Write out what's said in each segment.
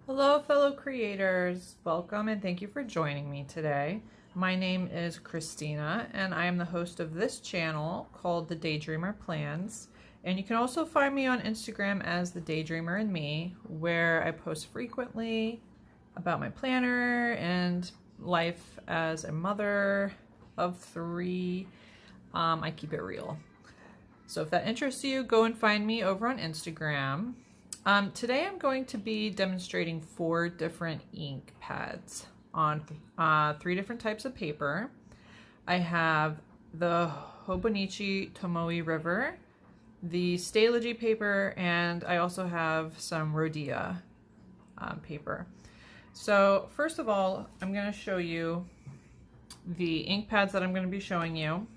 Hello fellow creators, welcome and thank you for joining me today. My name is Kristina and I am the host of this channel called The Daydreamer Plans, and you can also find me on Instagram as The Daydreamer and Me, where I post frequently about my planner and life as a mother of 3. I keep it real. So if that interests you, go and find me over on Instagram. Today I'm going to be demonstrating 4 different ink pads on 3 different types of paper. I have the Hobonichi Tomoe River, the Stalogy paper, and I also have some Rhodia paper. So first of all, I'm going to show you the ink pads that I'm going to be showing you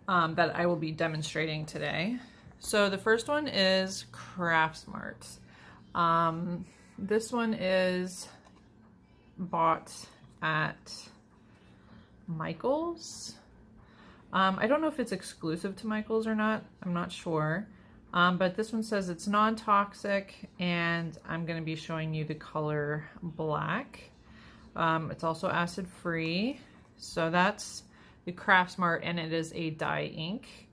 that I will be demonstrating today. So the first one is Kraft Smart. This one is bought at Michael's. I don't know if it's exclusive to Michael's or not. I'm not sure. But this one says it's non-toxic, and I'm going to be showing you the color black. It's also acid-free. So that's the Kraft Smart, and it is a dye ink.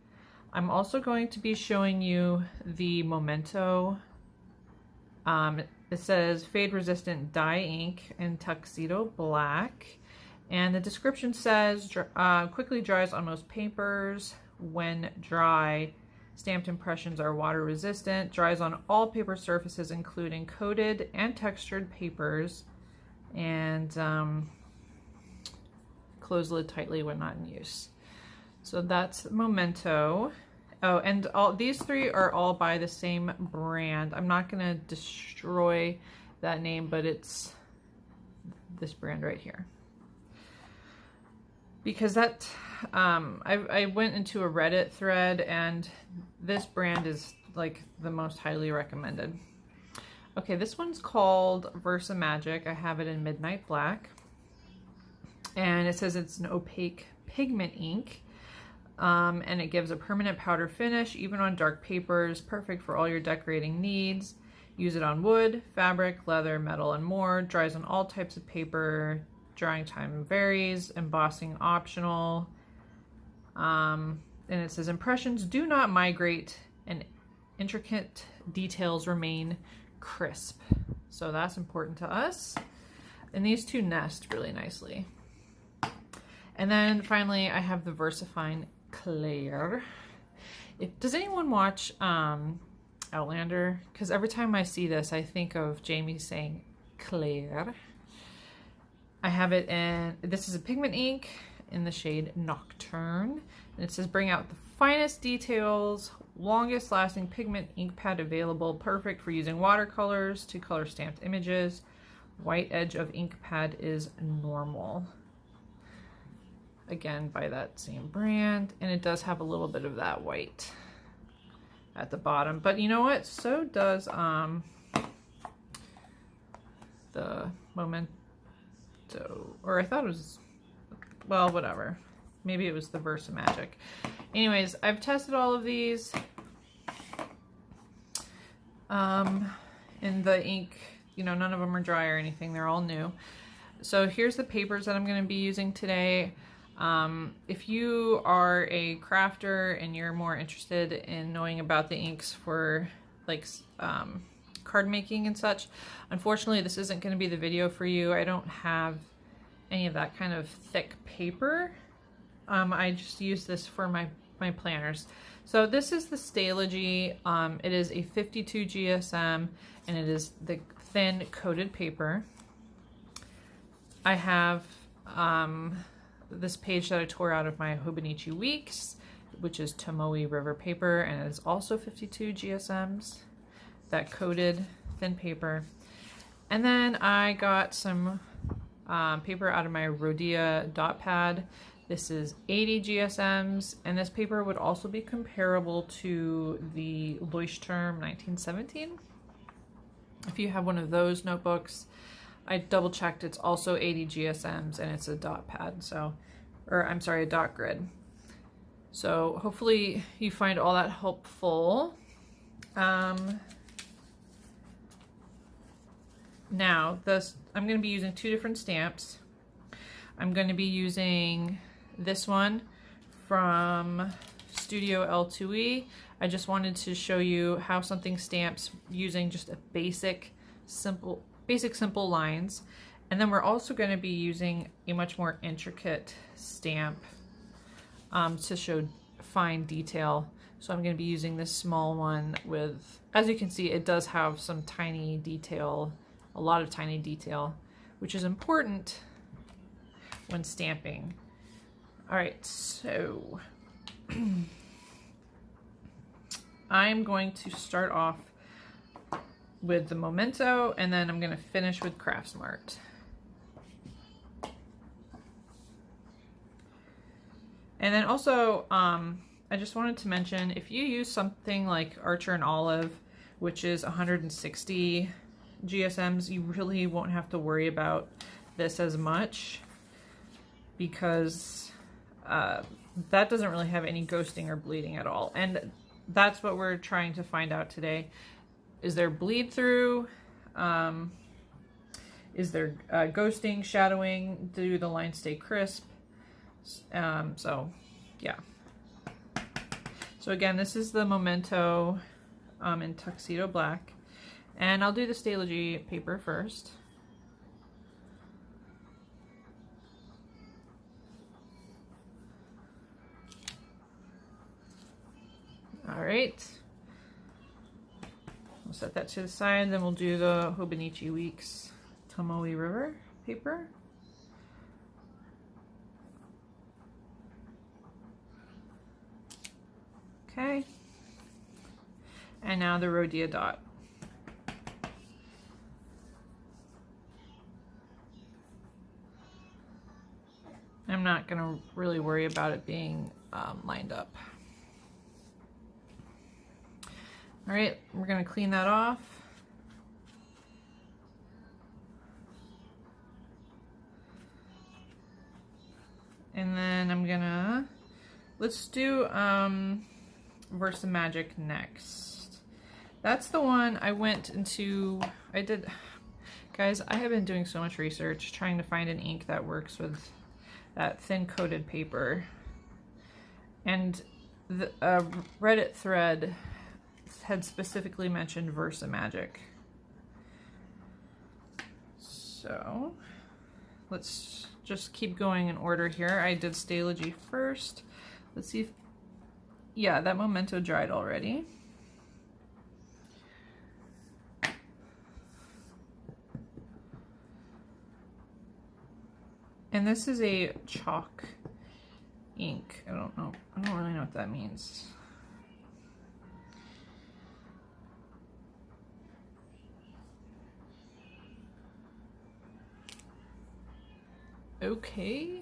I'm also going to be showing you the Memento. It says fade resistant dye ink in Tuxedo black, and the description says quickly dries on most papers. When dry, stamped impressions are water resistant, dries on all paper surfaces including coated and textured papers, and close lid tightly when not in use. So that's Memento. Oh, and all these 3 are all by the same brand. I'm not going to destroy that name, but it's this brand right here. Because that, I went into a Reddit thread, and this brand is like the most highly recommended. Okay, this one's called VersaMagic. I have it in Midnight Black. And it says it's an opaque pigment ink. And it gives a permanent powder finish, even on dark papers, perfect for all your decorating needs. Use it on wood, fabric, leather, metal, and more. Dries on all types of paper. Drying time varies. Embossing optional. And it says impressions do not migrate and intricate details remain crisp. So that's important to us. And these 2 nest really nicely. And then finally, I have the VersaFine CLAIR. Does anyone watch Outlander? Because every time I see this, I think of Jamie saying CLAIR. I have it in, this is a pigment ink in the shade Nocturne. And it says bring out the finest details, longest lasting pigment ink pad available, perfect for using watercolors to color stamped images. White edge of ink pad is normal. Again, by that same brand, and it does have a little bit of that white at the bottom, but you know what, so does the Memento, or I thought it was, well, whatever, maybe it was the VersaMagic. Anyways, I've tested all of these, and the ink, you know, none of them are dry or anything, they're all new. So here's the papers that I'm going to be using today. If you are a crafter and you're more interested in knowing about the inks for like card making and such, unfortunately this isn't going to be the video for you. I don't have any of that kind of thick paper. I just use this for my planners. So this is the Stalogy. It is a 52 GSM, and it is the thin coated paper. I have this page that I tore out of my Hobonichi Weeks, which is Tomoe River Paper, and it is also 52 GSMs, that coated thin paper. And then I got some paper out of my Rhodia dot pad. This is 80 GSMs, and this paper would also be comparable to the Nocturne 1917. If you have one of those notebooks, I double checked, it's also 80 GSMs, and it's a dot pad, so, or I'm sorry, a dot grid. So hopefully you find all that helpful. Now, I'm going to be using two different stamps. I'm going to be using this one from Studio L2E. I just wanted to show you how something stamps using just a basic simple lines. And then we're also going to be using a much more intricate stamp to show fine detail. So I'm going to be using this small one with, as you can see, it does have some tiny detail, a lot of tiny detail, which is important when stamping. All right, so I'm going to start off with the Memento, and then I'm going to finish with Kraft Smart. And then also, I just wanted to mention, if you use something like Archer and Olive, which is 160 GSMs, you really won't have to worry about this as much, because that doesn't really have any ghosting or bleeding at all. And that's what we're trying to find out today. Is there bleed through? Is there ghosting, shadowing? Do the lines stay crisp? So yeah. So again, this is the Memento in Tuxedo Black. And I'll do the Stalogy paper first. All right. We'll set that to the side. Then we'll do the Hobonichi Weeks Tomoe River Paper. Okay. And now the Rhodia dot. I'm not going to really worry about it being lined up. All right, we're going to clean that off. And then I'm gonna, let's do VersaMagic next. That's the one I went into, guys, I have been doing so much research trying to find an ink that works with that thin coated paper. And the Reddit thread had specifically mentioned VersaMagic. So let's just keep going in order here. I did Stalogy first. Let's see if, yeah, that Memento dried already. And this is a chalk ink. I don't really know what that means. Okay.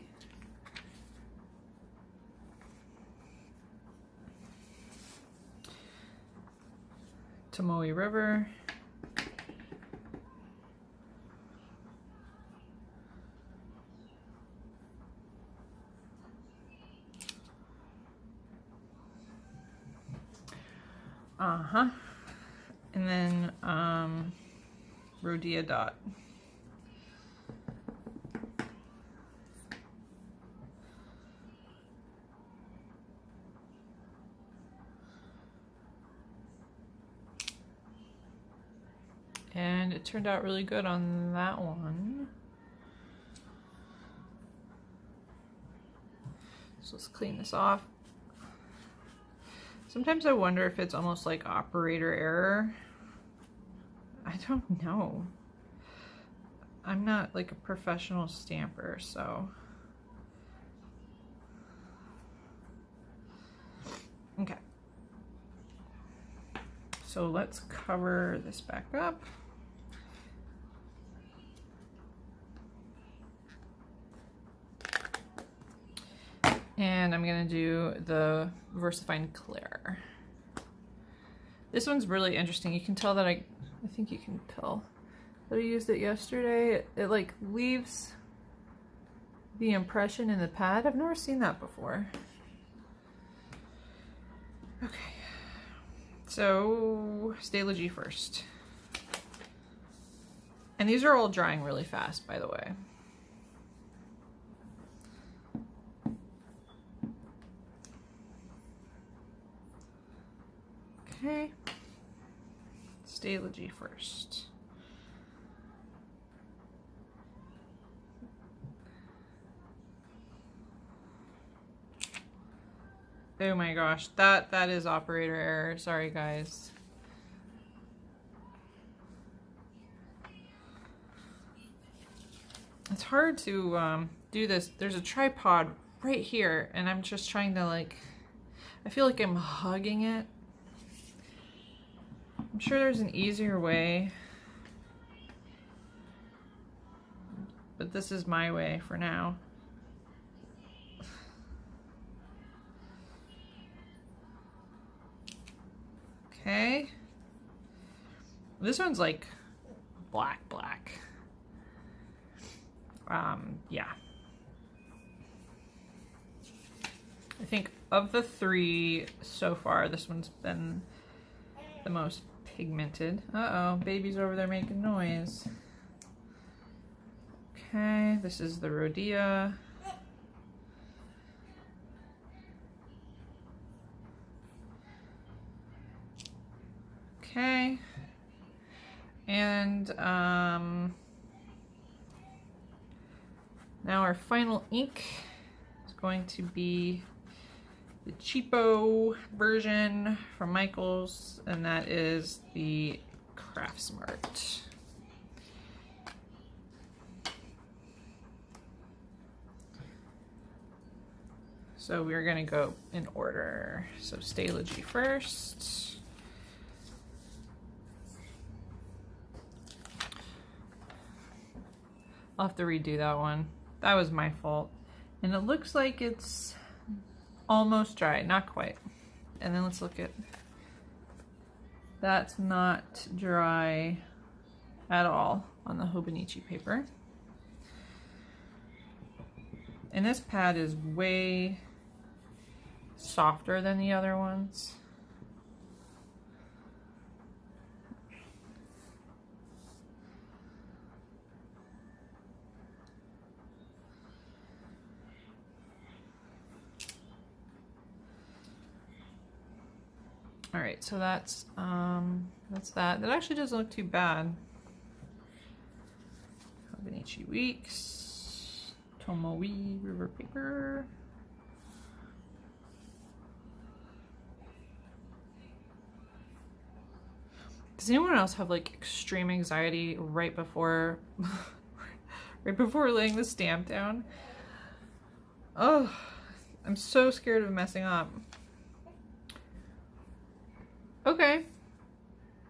Tomoe River. And then Rhodia dot. And it turned out really good on that one. So let's clean this off. Sometimes I wonder if it's almost like operator error. I don't know. I'm not like a professional stamper, so. Okay. So let's cover this back up. And I'm gonna do the VersaFine CLAIR. This one's really interesting. You can tell that I think you can tell that I used it yesterday. It like leaves the impression in the pad. I've never seen that before. Okay, so Stalogy first. And these are all drying really fast, by the way. Okay. Stalogy first. Oh my gosh, that is operator error. Sorry guys. It's hard to do this. There's a tripod right here and I'm just trying to like, I feel like I'm hugging it. I'm sure there's an easier way, but this is my way for now. Okay. This one's like black. Yeah. I think of the three so far, this one's been the most pigmented. Uh-oh, baby's over there making noise. Okay, this is the Rhodia. Okay. And now our final ink is going to be the cheapo version from Michaels, and that is the Kraft Smart. So we're gonna go in order. So Stalogy first. I'll have to redo that one. That was my fault. And it looks like it's almost dry, not quite. And then let's look at, that's not dry at all on the Hobonichi paper. And this pad is way softer than the other ones. All right, so that's that. That actually doesn't look too bad. Hobonichi Weeks, Tomoe River Paper. Does anyone else have like extreme anxiety right before right before laying the stamp down? Oh, I'm so scared of messing up. Okay.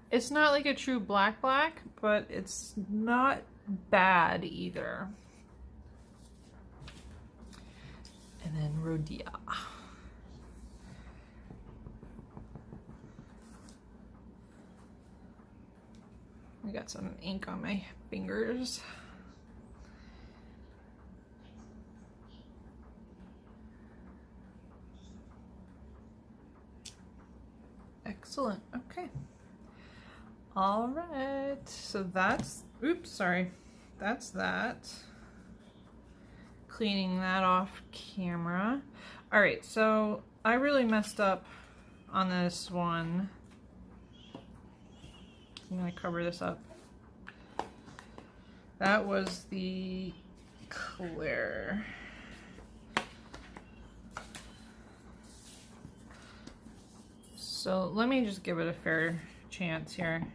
It's not like a true black, but it's not bad either. And then Rhodia. I got some ink on my fingers. Excellent. Okay. All right. So that's, oops, sorry. That's that. Cleaning that off camera. All right. So I really messed up on this one. I'm going to cover this up. That was the CLAIR. So let me just give it a fair chance here.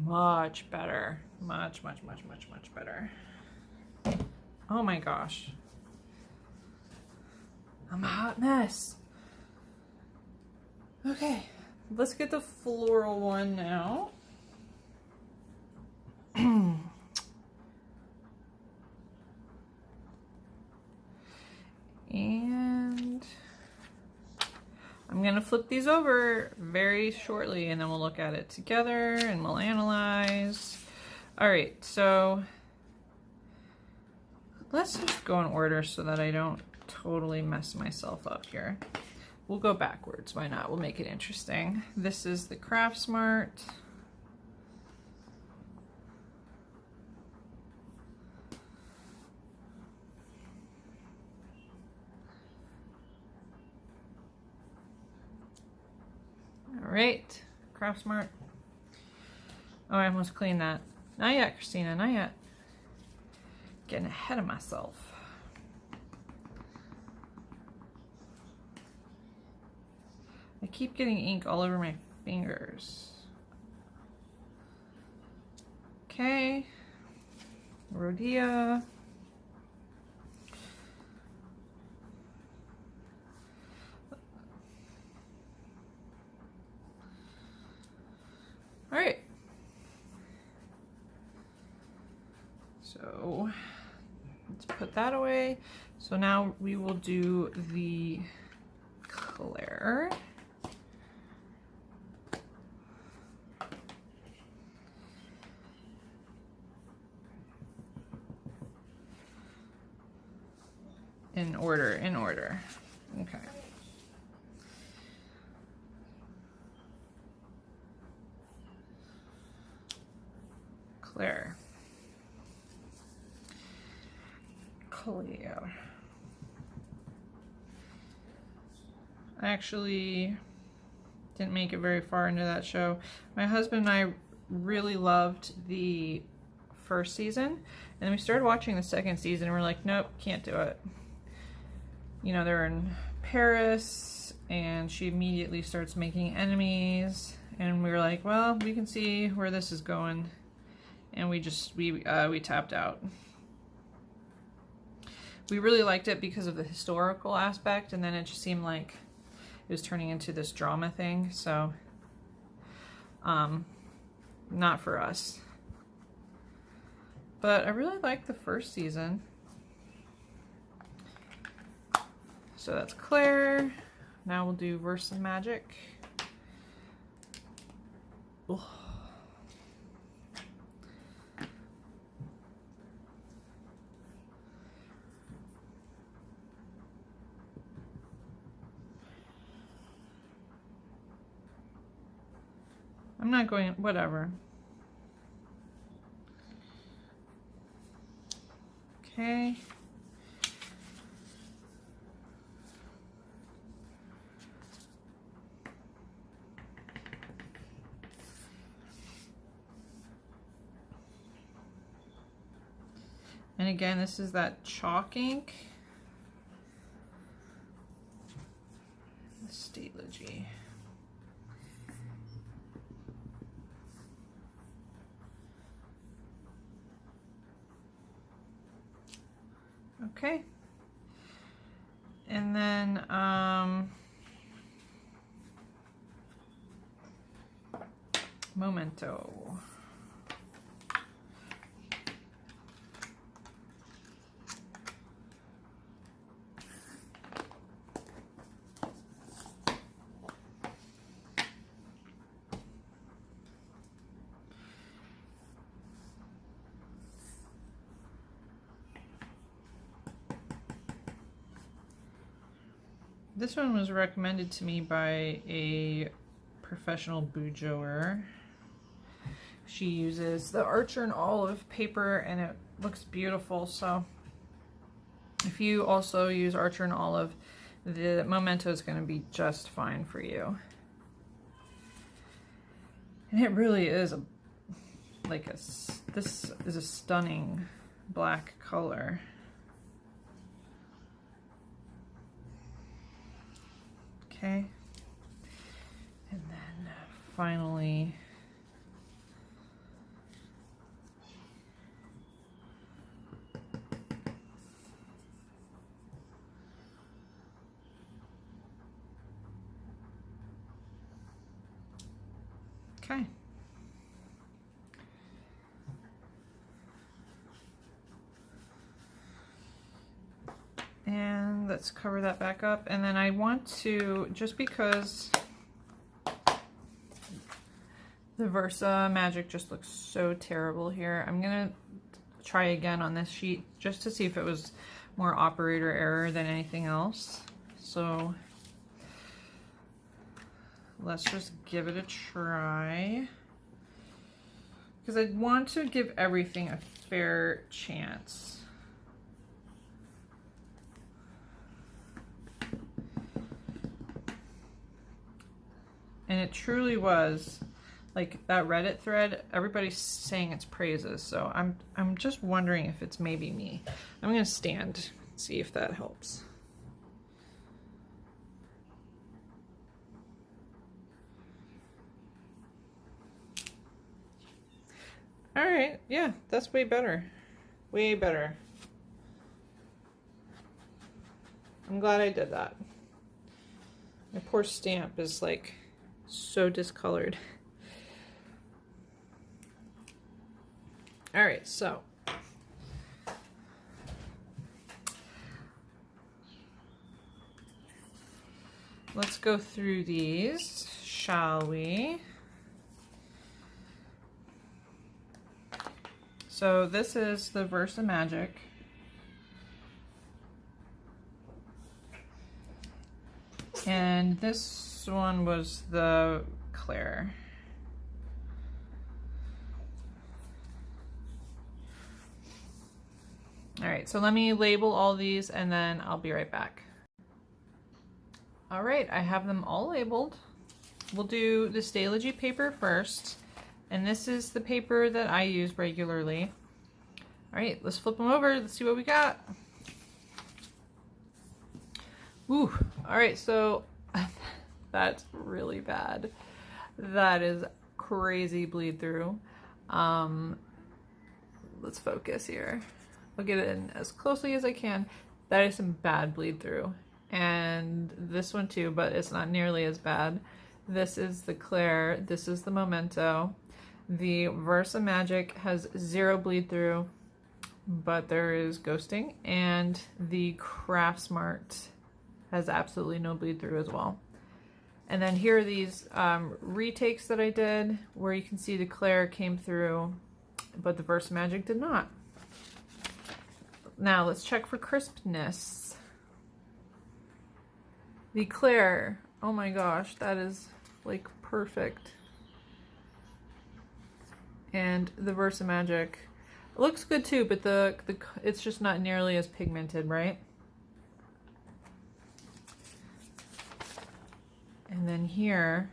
Much better. Much better. Oh my gosh. I'm a hot mess. Okay, let's get the floral one now. And I'm gonna flip these over very shortly and then we'll look at it together and we'll analyze. All right, so let's just go in order so that I don't totally mess myself up here. We'll go backwards, why not? We'll make it interesting. This is the Kraft Smart. All right, Kraft Smart. Oh, I almost cleaned that. Not yet, Kristina, not yet. Getting ahead of myself. I keep getting ink all over my fingers. Okay, Rhodia. All right. So let's put that away. So now we will do the CLAIR. In order. Okay. CLAIR. I actually didn't make it very far into that show. My husband and I really loved the first season, and then we started watching the second season and we're like, nope, can't do it. You know, they're in Paris and she immediately starts making enemies, and we were like, well, we can see where this is going, and we tapped out. We really liked it because of the historical aspect, and then it just seemed like it was turning into this drama thing, so not for us. But I really liked the first season. So that's CLAIR. Now we'll do VersaMagic. Ugh. I'm not going, whatever. Okay. And again, this is that chalk ink. Stalogy. Okay. And then Memento. This one was recommended to me by a professional bujoer. She uses the Archer and Olive paper and it looks beautiful. So if you also use Archer and Olive, the Memento is going to be just fine for you. And it really is this is a stunning black color. Okay, and then finally okay. And let's cover that back up. And then I want to, just because the VersaMagic just looks so terrible here, I'm gonna try again on this sheet just to see if it was more operator error than anything else. So let's just give it a try, because I want to give everything a fair chance. And it truly was, like, that Reddit thread, everybody's saying its praises, so I'm just wondering if it's maybe me. I'm gonna stand, see if that helps. All right, yeah, that's way better. Way better. I'm glad I did that. My poor stamp is like so discolored. All right, so let's go through these, shall we? So this is the VersaMagic. And this one was the CLAIR. All right, so let me label all these and then I'll be right back. All right, I have them all labeled. We'll do the Stalogy paper first. And this is the paper that I use regularly. All right, let's flip them over. Let's see what we got. Ooh, all right, so that's really bad. That is crazy bleed through. Let's focus here. I'll get it in as closely as I can. That is some bad bleed through. And this one too, but it's not nearly as bad. This is the CLAIR, this is the Memento. The VersaMagic has 0 bleed through, but there is ghosting, and the Kraft Smart has absolutely no bleed through as well. And then here are these retakes that I did, where you can see the CLAIR came through, but the VersaMagic did not. Now let's check for crispness. The CLAIR, oh my gosh, that is like perfect. And the VersaMagic looks good too, but it's just not nearly as pigmented, right? And then here,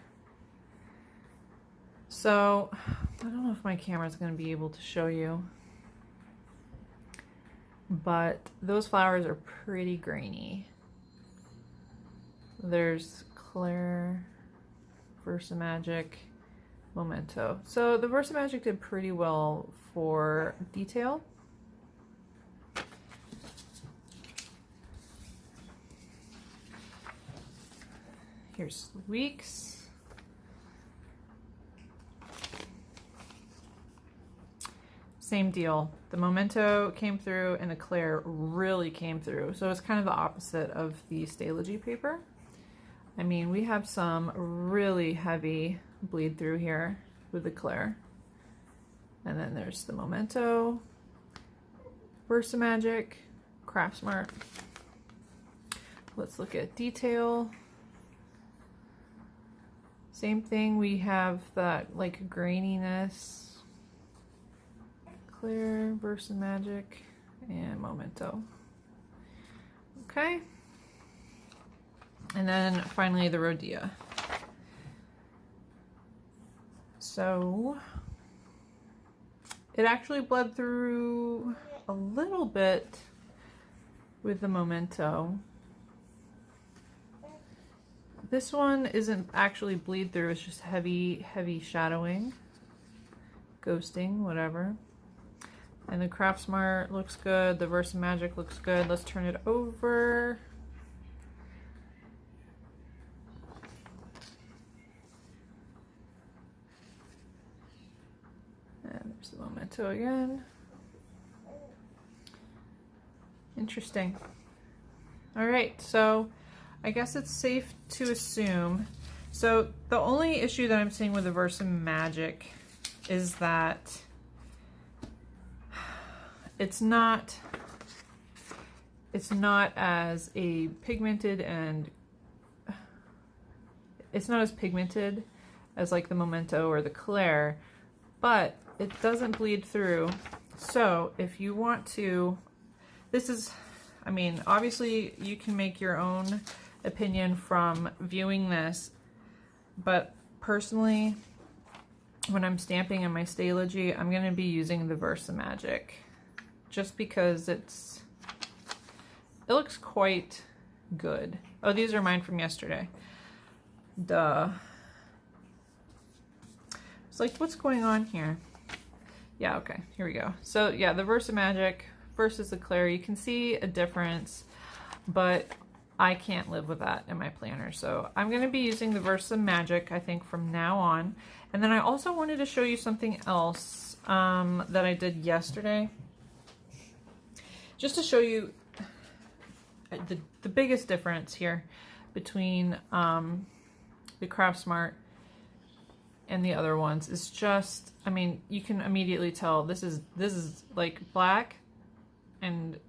so I don't know if my camera's going to be able to show you, but those flowers are pretty grainy. There's CLAIR, VersaMagic, Memento. So the VersaMagic did pretty well for detail. Here's Weeks. Same deal. The Memento came through and the CLAIR really came through. So it's kind of the opposite of the Stalogy paper. I mean, we have some really heavy bleed through here with the CLAIR. And then there's the Memento, VersaMagic, Kraft Smart. Let's look at detail. Same thing, we have that like graininess. CLAIR, VersaMagic, and Memento. Okay. And then finally the Rhodia. So it actually bled through a little bit with the Memento. This one isn't actually bleed through, it's just heavy shadowing, ghosting, whatever. And the Kraft Smart looks good, the VersaMagic looks good. Let's turn it over. And there's the Memento again. Interesting. All right, so I guess it's safe to assume. So the only issue that I'm seeing with the VersaMagic is that it's not as a pigmented and it's not as pigmented as like the Memento or the CLAIR, but it doesn't bleed through. So if you want to, this is, I mean, obviously you can make your own opinion from viewing this, but personally, when I'm stamping in my Stalogy, I'm going to be using the VersaMagic just because it looks quite good. Oh, these are mine from yesterday. Duh. It's like, what's going on here? Yeah, okay, here we go. So yeah, the VersaMagic versus the CLAIR, you can see a difference, but I can't live with that in my planner. So I'm going to be using the VersaMagic, I think, from now on. And then I also wanted to show you something else that I did yesterday. Just to show you the biggest difference here between the Kraft Smart and the other ones is just, I mean, you can immediately tell this is like black and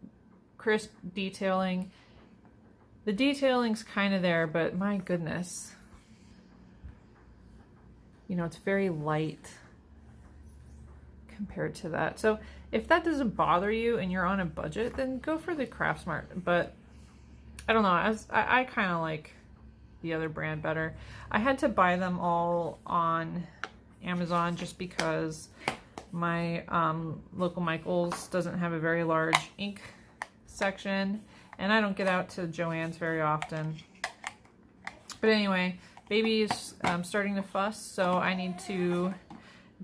crisp detailing. The detailing's kind of there, but my goodness, you know, it's very light compared to that. So if that doesn't bother you and you're on a budget, then go for the Kraft Smart. But I don't know, I kind of like the other brand better. I had to buy them all on Amazon just because my local Michael's doesn't have a very large ink section, and I don't get out to Joann's very often. But anyway, baby is starting to fuss, so I need to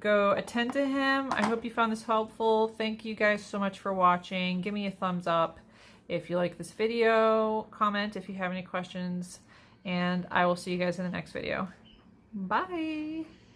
go attend to him. I hope you found this helpful. Thank you guys so much for watching. Give me a thumbs up if you like this video, comment if you have any questions, and I will see you guys in the next video. Bye!